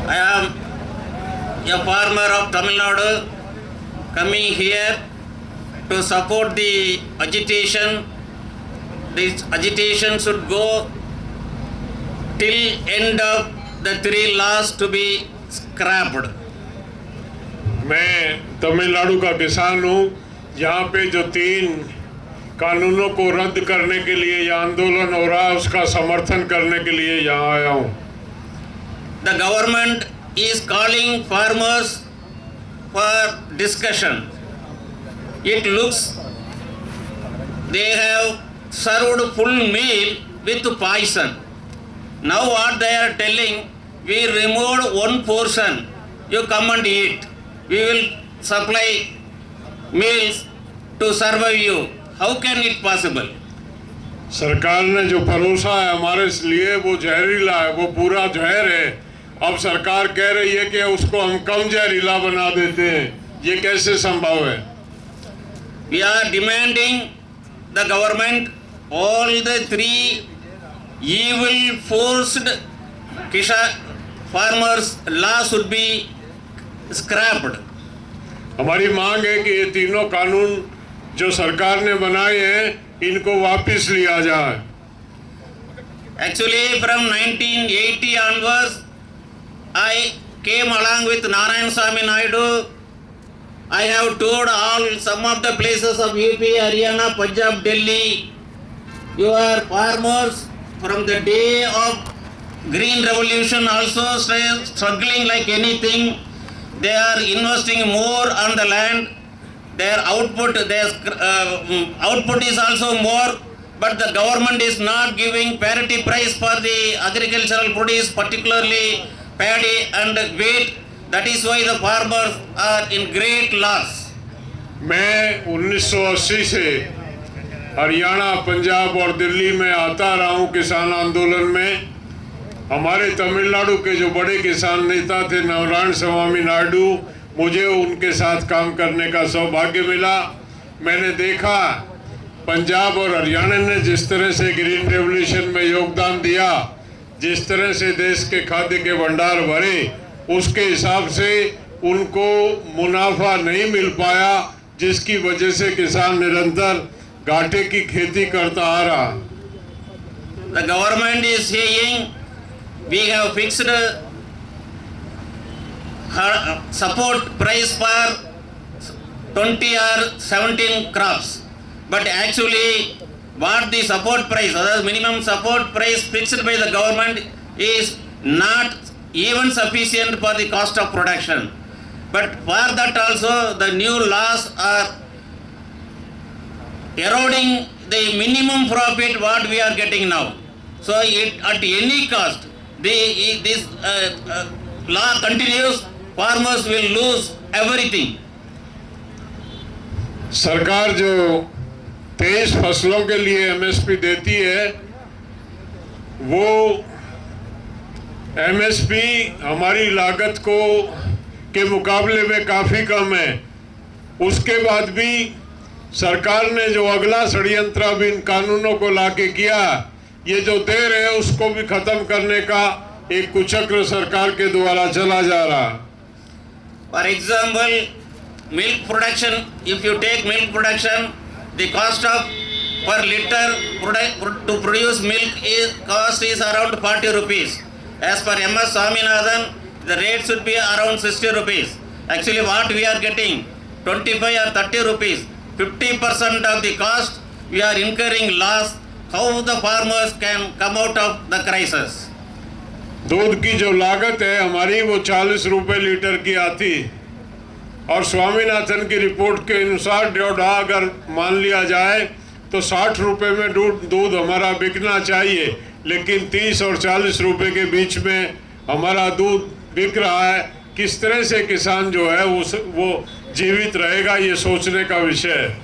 I am a farmer of Tamil Nadu coming here to support the agitation. This agitation should go till end of the 3 laws to be scrapped. मैं तमिलनाडु का किसान हूँ। यहाँ पे जो 3 कानूनों को रद्द करने के लिए यह आंदोलन हो रहा है, उसका समर्थन करने के लिए यहाँ आया हूँ। The government is calling farmers for discussion. It looks they have served full meal with poison. Now what they are telling, we removed one portion, you come and eat. We will supply meals to survive you. How can it possible? सरकार ने जो परोसा है हमारे लिए वो जहरीला है, वो पूरा जहर है। अब सरकार कह रही है कि उसको हम कम जहरीला बना देते हैं। ये कैसे संभव है? We are demanding the government all the 3 evil forced farmers law should be scrapped. हमारी मांग है कि ये तीनों कानून जो सरकार ने बनाए हैं इनको वापस लिया जाए। Actually, from 1980 onwards, I came along with Narayanaswamy Naidu. I have toured some of the places of UP, Haryana, Punjab, Delhi. Your farmers from the day of Green Revolution also struggling like anything. They are investing more on the land. Their output is also more, but the government is not giving parity price for the agricultural produce, particularly paddy and wheat. That is why the farmers are in great loss. मैं 1980 से हरियाणा, पंजाब और दिल्ली में आता रहा हूँ किसान आंदोलन में। हमारे तमिलनाडु के जो बड़े किसान नेता थे नारायण स्वामी नायडू, मुझे उनके साथ काम करने का सौभाग्य मिला। मैंने देखा पंजाब और हरियाणा ने जिस तरह से ग्रीन रेवोल्यूशन में योगदान दिया, जिस तरह से देश के खाद्य के भंडार भरे, उसके हिसाब से उनको मुनाफा नहीं मिल पाया, जिसकी वजह से किसान निरंतर घाटे की खेती करता आ रहा। The government is saying we have fixed support price for 20 or 17 crops, but actually what the support price, or the minimum support price fixed by the government, is not even sufficient for the cost of production. But for that also the new laws are eroding the minimum profit what we are getting now. So at any cost, this law continues, farmers will lose everything. सरकार जो 23 फसलों के लिए MSP देती है, वो MSP हमारी लागत को के मुकाबले में काफ़ी कम है। उसके बाद भी सरकार ने जो अगला षड्यंत्र अब इन कानूनों को लाके किया, ये जो दे रहे हैं उसको भी खत्म करने का एक कुचक्र सरकार के द्वारा चला जा रहा। For example, milk production, if you take milk production, the cost of per liter to produce milk cost is around 40 rupees. As per MS Swaminathan, the rate should be around 60 rupees. Actually what we are getting, 25 or 30 rupees, 50% of the cost we are incurring loss. How the farmers can come out of the crisis? दूध की जो लागत है हमारी वो 40 रुपए litre की आती, और स्वामीनाथन की रिपोर्ट के अनुसार ड्योढ़ा अगर मान लिया जाए तो 60 रुपए में दूध हमारा बिकना चाहिए, लेकिन 30 और 40 रुपए के बीच में हमारा दूध बिक रहा है। किस तरह से किसान जो है वो जीवित रहेगा, ये सोचने का विषय है।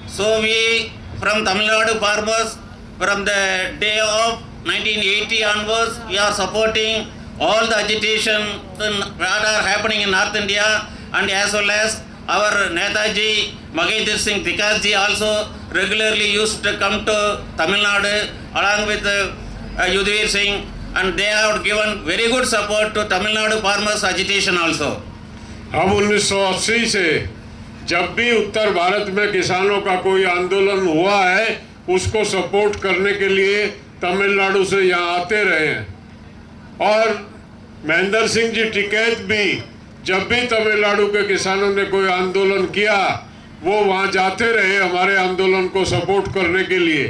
So we from Tamil Nadu farmers, from the day of 1980 onwards, we are supporting all the agitation that are happening in North India, and as well as our Netaji Mahendra Singh Tikajji also regularly used to come to Tamil Nadu along with Yudhvir Singh and they have given very good support to Tamil Nadu farmers agitation also. हम 1980 से जब भी उत्तर भारत में किसानों का कोई आंदोलन हुआ है उसको सपोर्ट करने के लिए तमिलनाडु से यहाँ आते रहे हैं। और महेंद्र सिंह जी टिकैत भी जब भी तमिलनाडु के किसानों ने कोई आंदोलन किया वो वहाँ जाते रहे हमारे आंदोलन को सपोर्ट करने के लिए।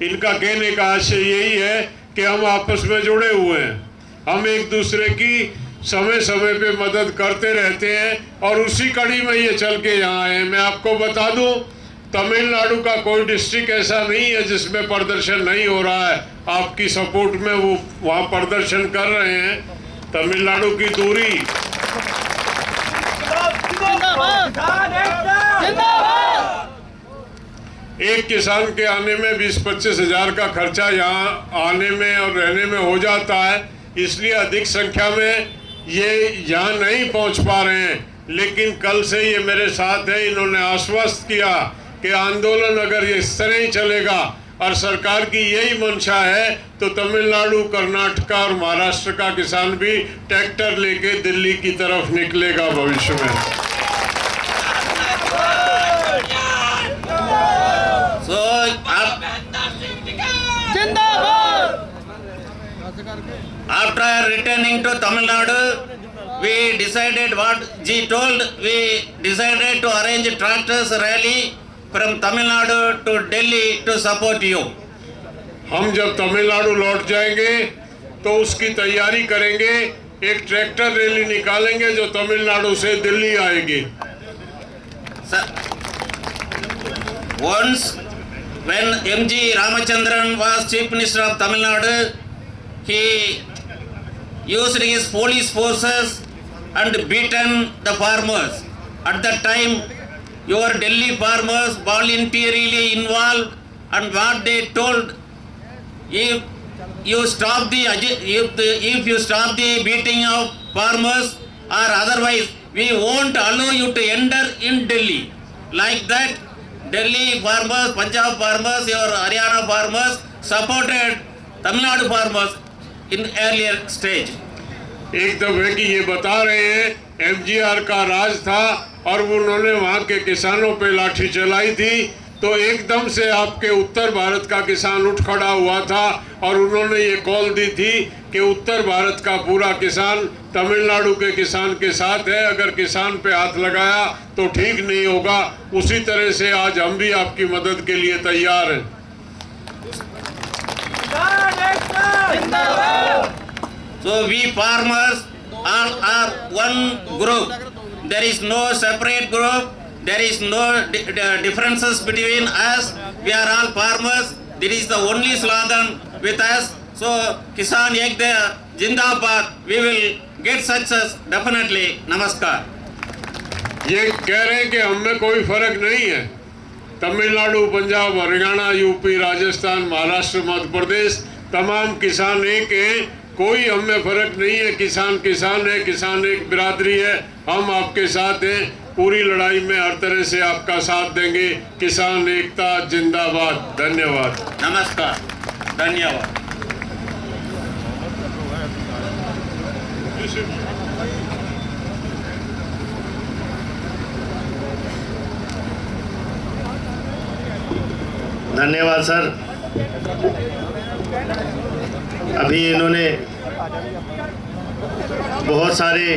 इनका कहने का आशय यही है कि हम आपस में जुड़े हुए हैं, हम एक दूसरे की समय समय पे मदद करते रहते हैं और उसी कड़ी में ये चल के यहाँ आए। मैं आपको बता दूं तमिलनाडु का कोई डिस्ट्रिक्ट ऐसा नहीं है जिसमें प्रदर्शन नहीं हो रहा है। आपकी सपोर्ट में वो वहाँ प्रदर्शन कर रहे हैं। तमिलनाडु की दूरी एक किसान के आने में 20-25 हज़ार का खर्चा यहाँ आने में और रहने में हो जाता है, इसलिए अधिक संख्या में ये यहाँ नहीं पहुँच पा रहे हैं। लेकिन कल से ये मेरे साथ है, इन्होंने आश्वस्त किया कि आंदोलन अगर ये इस तरह ही चलेगा और सरकार की यही मंशा है तो तमिलनाडु, कर्नाटक और महाराष्ट्र का किसान भी ट्रैक्टर लेके दिल्ली की तरफ निकलेगा भविष्य में। So, after returning to Tamil Nadu, we decided what G told. We decided to arrange a tractors rally from Tamil Nadu to Delhi to support you. हम जब तमिलनाडु लौट जाएंगे तो उसकी तैयारी करेंगे, एक ट्रैक्टर रैली निकालेंगे जो तमिलनाडु से दिल्ली आएगी। Sir, once when M.G. Ramachandran was Chief Minister of Tamil Nadu, he used his police forces and beaten the farmers. At that time, your Delhi farmers voluntarily involved, and what they told, if you stop the beating of farmers or otherwise, we won't allow you to enter in Delhi. Like that, Delhi farmers, Punjab farmers, your Haryana farmers supported Tamil Nadu farmers in earlier stage. एक दफे की ये बता रहे हैं MGR का राज था और उन्होंने वहाँ के किसानों पे लाठी चलाई थी, तो एकदम से आपके उत्तर भारत का किसान उठ खड़ा हुआ था और उन्होंने ये कॉल दी थी कि उत्तर भारत का पूरा किसान तमिलनाडु के किसान के साथ है, अगर किसान पे हाथ लगाया तो ठीक नहीं होगा। उसी तरह से आज हम भी आपकी मदद के लिए तैयार हैं। So we farmers all are one group. There is no separate group. There is no differences between us. We are all farmers. This is the only slogan with us. So Kisan Ekta Jindabad. We will get success definitely. Namaskar. ये कह रहे हैं कि हम में कोई फर्क नहीं है। तमिलनाडु, पंजाब, हरियाणा, यूपी, राजस्थान, महाराष्ट्र, मध्य प्रदेश तमाम किसान एक हैं, कोई हम में फर्क नहीं है। किसान किसान है, किसान एक बिरादरी है। हम आपके साथ हैं, पूरी लड़ाई में हर तरह से आपका साथ देंगे। किसान एकता जिंदाबाद। धन्यवाद। नमस्कार। धन्यवाद। धन्यवाद सर। अभी इन्होंने बहुत सारे